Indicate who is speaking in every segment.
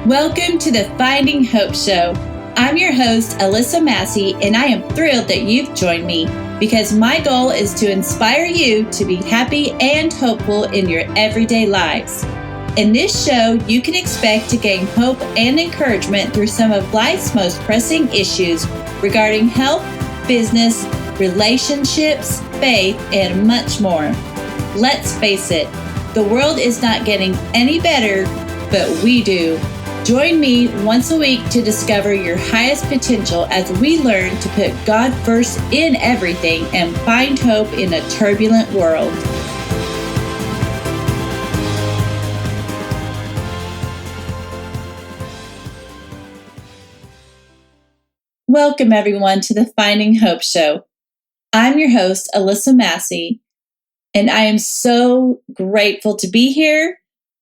Speaker 1: Welcome to the Finding Hope Show. I'm your host, Alyssa Massey, and I am thrilled that you've joined me because my goal is to inspire you to be happy and hopeful in your everyday lives. In this show, you can expect to gain hope and encouragement through some of life's most pressing issues regarding health, business, relationships, faith, and much more. Let's face it, the world is not getting any better, but we do. Join me once a week to discover your highest potential as we learn to put God first in everything and find hope in a turbulent world. Welcome, everyone, to the Finding Hope Show. I'm your host, Alyssa Massey, and I am so grateful to be here.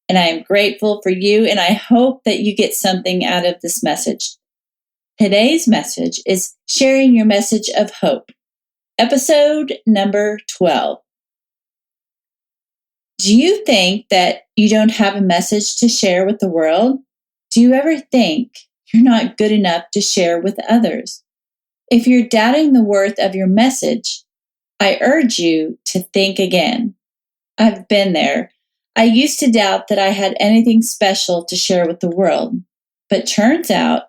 Speaker 1: And I am grateful for you, and I hope that you get something out of this message. Today's message is sharing your message of hope. Episode number 12. Do you think that you don't have a message to share with the world? Do you ever think you're not good enough to share with others? If you're doubting the worth of your message, I urge you to think again. I've been there. I used to doubt that I had anything special to share with the world, but turns out,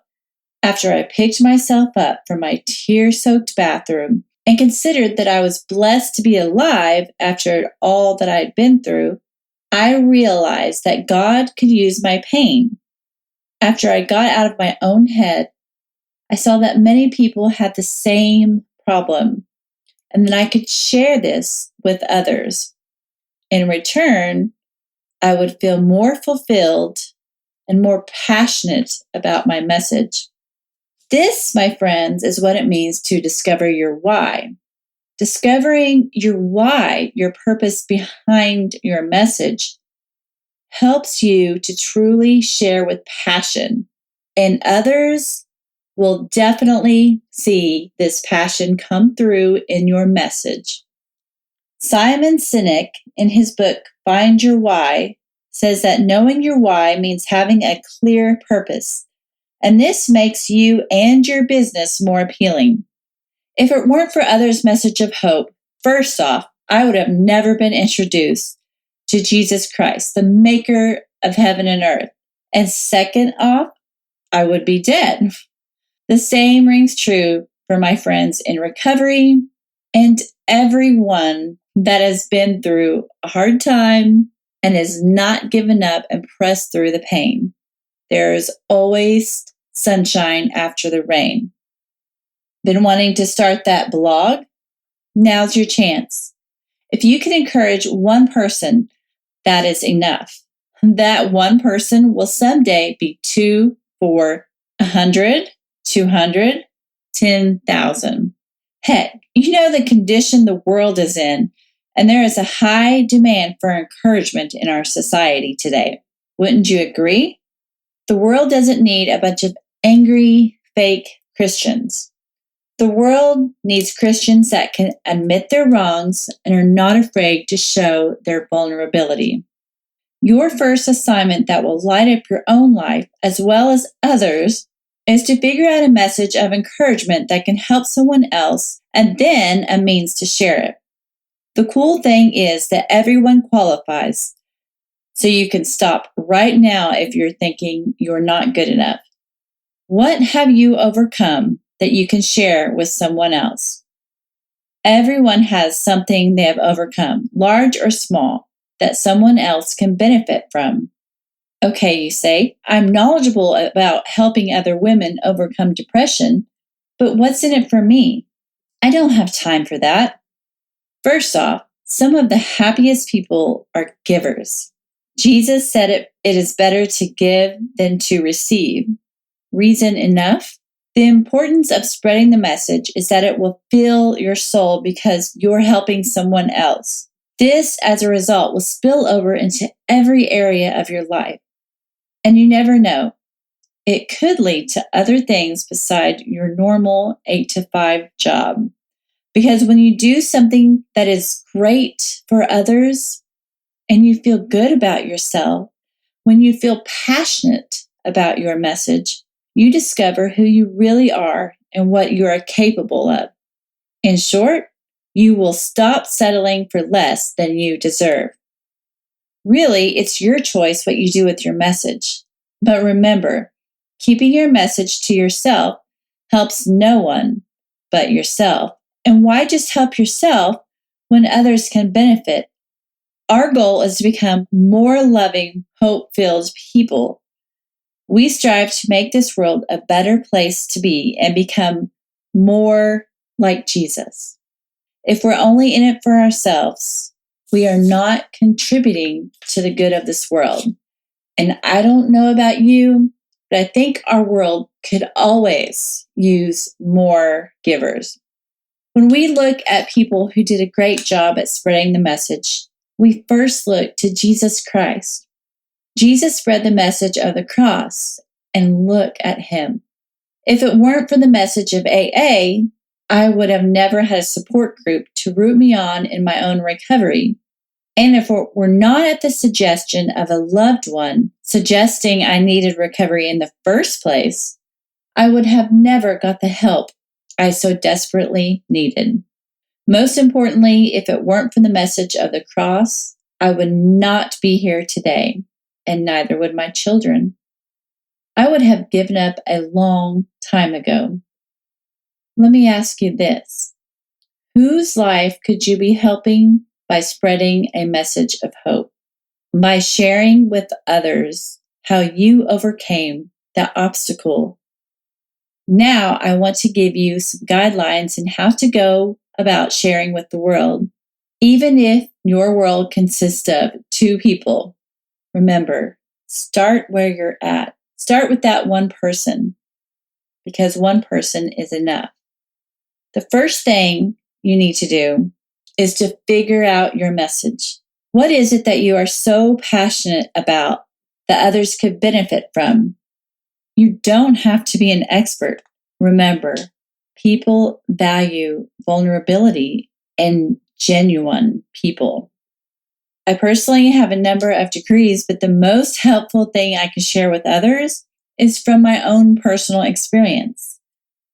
Speaker 1: after I picked myself up from my tear-soaked bathroom and considered that I was blessed to be alive after all that I'd been through, I realized that God could use my pain. After I got out of my own head, I saw that many people had the same problem, and that I could share this with others. In return, I would feel more fulfilled and more passionate about my message. This, my friends, is what it means to discover your why. Discovering your why, your purpose behind your message, helps you to truly share with passion, and others will definitely see this passion come through in your message. Simon Sinek, in his book, Find Your Why, says that knowing your why means having a clear purpose, and this makes you and your business more appealing. If it weren't for others' message of hope, first off, I would have never been introduced to Jesus Christ, the maker of heaven and earth. And second off, I would be dead. The same rings true for my friends in recovery and everyone that has been through a hard time and has not given up and pressed through the pain. There is always sunshine after the rain. Been wanting to start that blog? Now's your chance. If you can encourage one person, that is enough. That one person will someday be 2, 4, 100, 200, 10,000. Heck, you know the condition the world is in, and there is a high demand for encouragement in our society today. Wouldn't you agree? The world doesn't need a bunch of angry, fake Christians. The world needs Christians that can admit their wrongs and are not afraid to show their vulnerability. Your first assignment that will light up your own life as well as others is to figure out a message of encouragement that can help someone else and then a means to share it. The cool thing is that everyone qualifies, so you can stop right now if you're thinking you're not good enough. What have you overcome that you can share with someone else? Everyone has something they have overcome, large or small, that someone else can benefit from. Okay, you say, I'm knowledgeable about helping other women overcome depression, but what's in it for me? I don't have time for that. First off, some of the happiest people are givers. Jesus said it is better to give than to receive. Reason enough? The importance of spreading the message is that it will fill your soul because you're helping someone else. This, as a result, will spill over into every area of your life. And you never know. It could lead to other things beside your normal 8-to-5 job. Because when you do something that is great for others and you feel good about yourself, when you feel passionate about your message, you discover who you really are and what you are capable of. In short, you will stop settling for less than you deserve. Really, it's your choice what you do with your message. But remember, keeping your message to yourself helps no one but yourself. And why just help yourself when others can benefit? Our goal is to become more loving, hope-filled people. We strive to make this world a better place to be and become more like Jesus. If we're only in it for ourselves, we are not contributing to the good of this world. And I don't know about you, but I think our world could always use more givers. When we look at people who did a great job at spreading the message, we first look to Jesus Christ. Jesus spread the message of the cross, and look at him. If it weren't for the message of AA, I would have never had a support group to root me on in my own recovery. And if it were not at the suggestion of a loved one suggesting I needed recovery in the first place, I would have never got the help I so desperately needed. Most importantly, if it weren't for the message of the cross, I would not be here today, and neither would my children. I would have given up a long time ago. Let me ask you this. Whose life could you be helping by spreading a message of hope? By sharing with others how you overcame that obstacle. Now I want to give you some guidelines on how to go about sharing with the world. Even if your world consists of 2 people, remember, start where you're at. Start with that one person, because one person is enough. The first thing you need to do is to figure out your message. What is it that you are so passionate about that others could benefit from? You don't have to be an expert. Remember, people value vulnerability and genuine people. I personally have a number of degrees, but the most helpful thing I can share with others is from my own personal experience.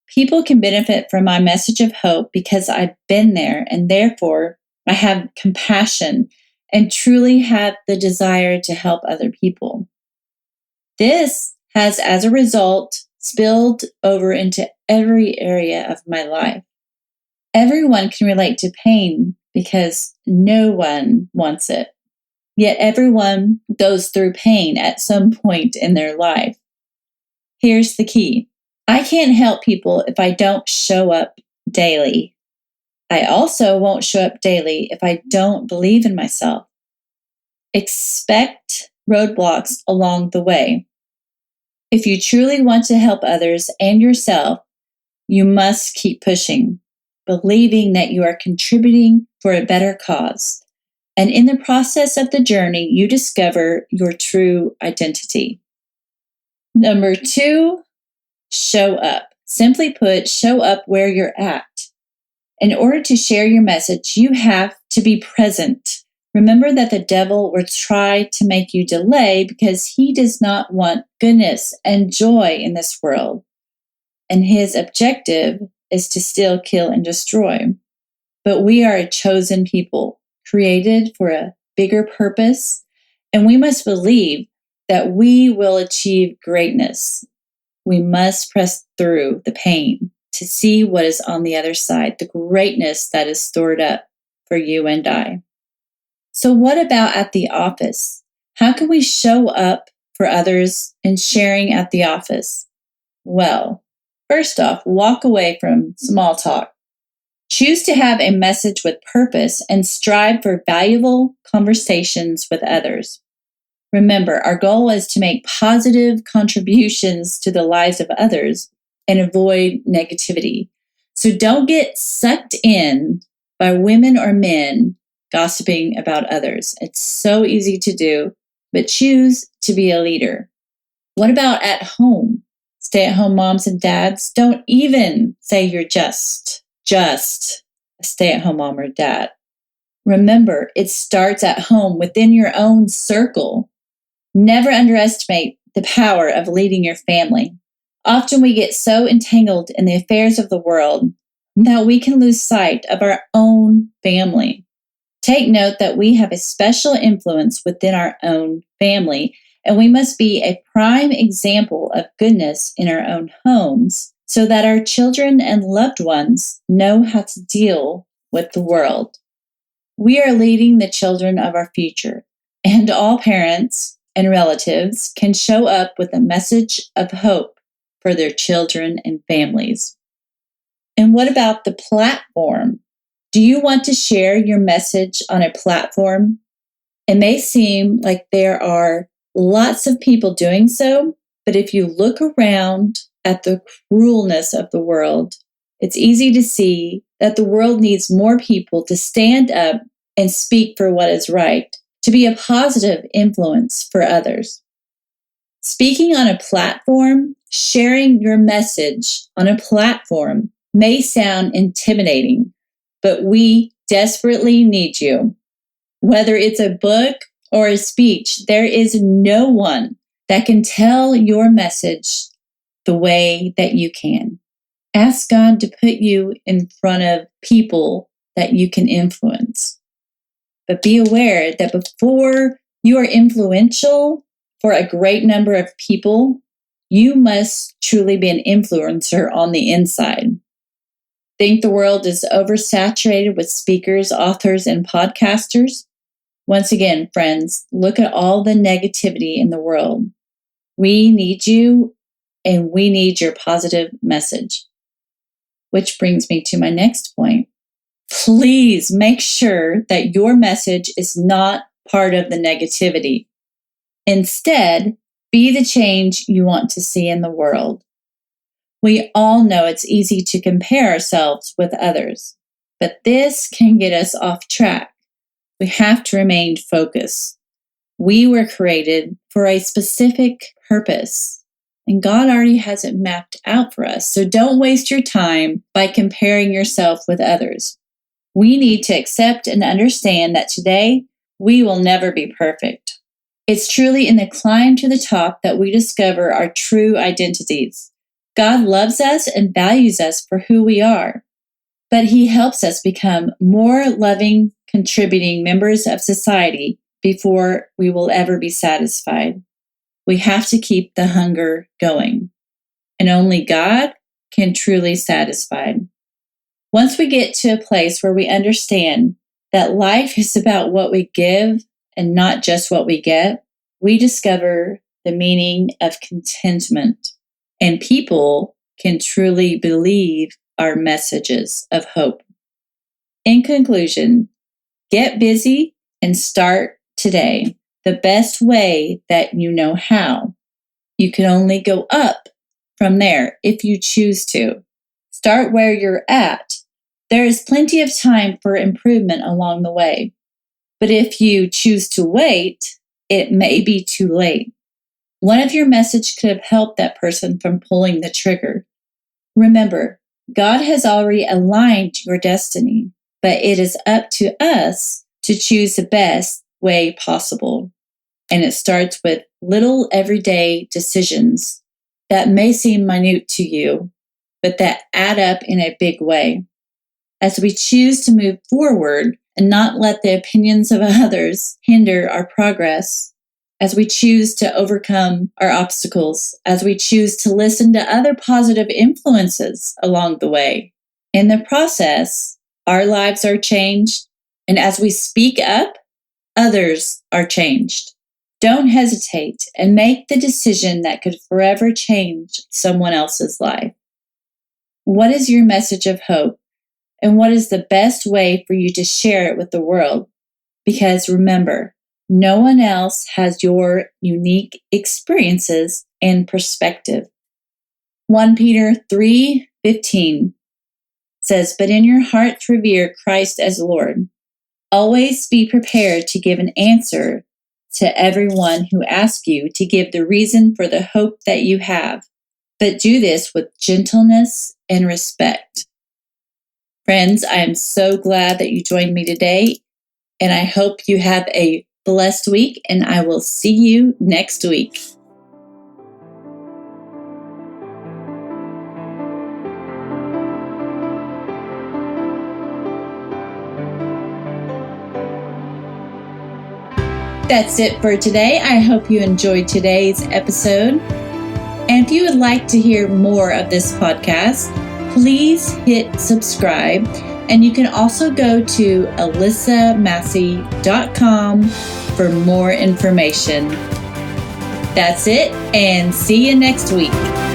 Speaker 1: People can benefit from my message of hope because I've been there, and therefore I have compassion and truly have the desire to help other people. This has, as a result, spilled over into every area of my life. Everyone can relate to pain because no one wants it. Yet everyone goes through pain at some point in their life. Here's the key. I can't help people if I don't show up daily. I also won't show up daily if I don't believe in myself. Expect roadblocks along the way. If you truly want to help others and yourself, you must keep pushing, believing that you are contributing for a better cause. And in the process of the journey, you discover your true identity. Number 2, show up. Simply put, show up where you're at. In order to share your message, you have to be present. Remember that the devil will try to make you delay because he does not want goodness and joy in this world. And his objective is to steal, kill, and destroy. But we are a chosen people, created for a bigger purpose, and we must believe that we will achieve greatness. We must press through the pain to see what is on the other side, the greatness that is stored up for you and I. So what about at the office? How can we show up for others in sharing at the office? Well, first off, walk away from small talk. Choose to have a message with purpose and strive for valuable conversations with others. Remember, our goal is to make positive contributions to the lives of others and avoid negativity. So don't get sucked in by women or men gossiping about others. It's so easy to do, but choose to be a leader. What about at home? Stay-at-home moms and dads, don't even say you're just a stay-at-home mom or dad. Remember, it starts at home within your own circle. Never underestimate the power of leading your family. Often we get so entangled in the affairs of the world that we can lose sight of our own family. Take note that we have a special influence within our own family, and we must be a prime example of goodness in our own homes so that our children and loved ones know how to deal with the world. We are leading the children of our future, and all parents and relatives can show up with a message of hope for their children and families. And what about the platform? Do you want to share your message on a platform? It may seem like there are lots of people doing so, but if you look around at the cruelness of the world, it's easy to see that the world needs more people to stand up and speak for what is right, to be a positive influence for others. Speaking on a platform, sharing your message on a platform may sound intimidating, but we desperately need you. Whether it's a book or a speech, there is no one that can tell your message the way that you can. Ask God to put you in front of people that you can influence. But be aware that before you are influential for a great number of people, you must truly be an influencer on the inside. Think the world is oversaturated with speakers, authors, and podcasters? Once again, friends, look at all the negativity in the world. We need you, and we need your positive message. Which brings me to my next point. Please make sure that your message is not part of the negativity. Instead, be the change you want to see in the world. We all know it's easy to compare ourselves with others, but this can get us off track. We have to remain focused. We were created for a specific purpose, and God already has it mapped out for us. So don't waste your time by comparing yourself with others. We need to accept and understand that today we will never be perfect. It's truly in the climb to the top that we discover our true identities. God loves us and values us for who we are, but He helps us become more loving, contributing members of society before we will ever be satisfied. We have to keep the hunger going, and only God can truly satisfy. Once we get to a place where we understand that life is about what we give and not just what we get, we discover the meaning of contentment, and people can truly believe our messages of hope. In conclusion, get busy and start today the best way that you know how. You can only go up from there if you choose to. Start where you're at. There is plenty of time for improvement along the way. But if you choose to wait, it may be too late. What if your message could have helped that person from pulling the trigger? Remember, God has already aligned your destiny, but it is up to us to choose the best way possible. And it starts with little everyday decisions that may seem minute to you, but that add up in a big way. As we choose to move forward and not let the opinions of others hinder our progress, as we choose to overcome our obstacles, as we choose to listen to other positive influences along the way. In the process, our lives are changed, and as we speak up, others are changed. Don't hesitate and make the decision that could forever change someone else's life. What is your message of hope? And what is the best way for you to share it with the world? Because remember, no one else has your unique experiences and perspective. 1 Peter 3:15 says, "But in your hearts revere Christ as Lord. Always be prepared to give an answer to everyone who asks you to give the reason for the hope that you have. But do this with gentleness and respect." Friends, I am so glad that you joined me today, and I hope you have a blessed week, and I will see you next week. That's it for today. I hope you enjoyed today's episode. And if you would like to hear more of this podcast, please hit subscribe. And you can also go to alysamassey.com for more information. That's it, and see you next week.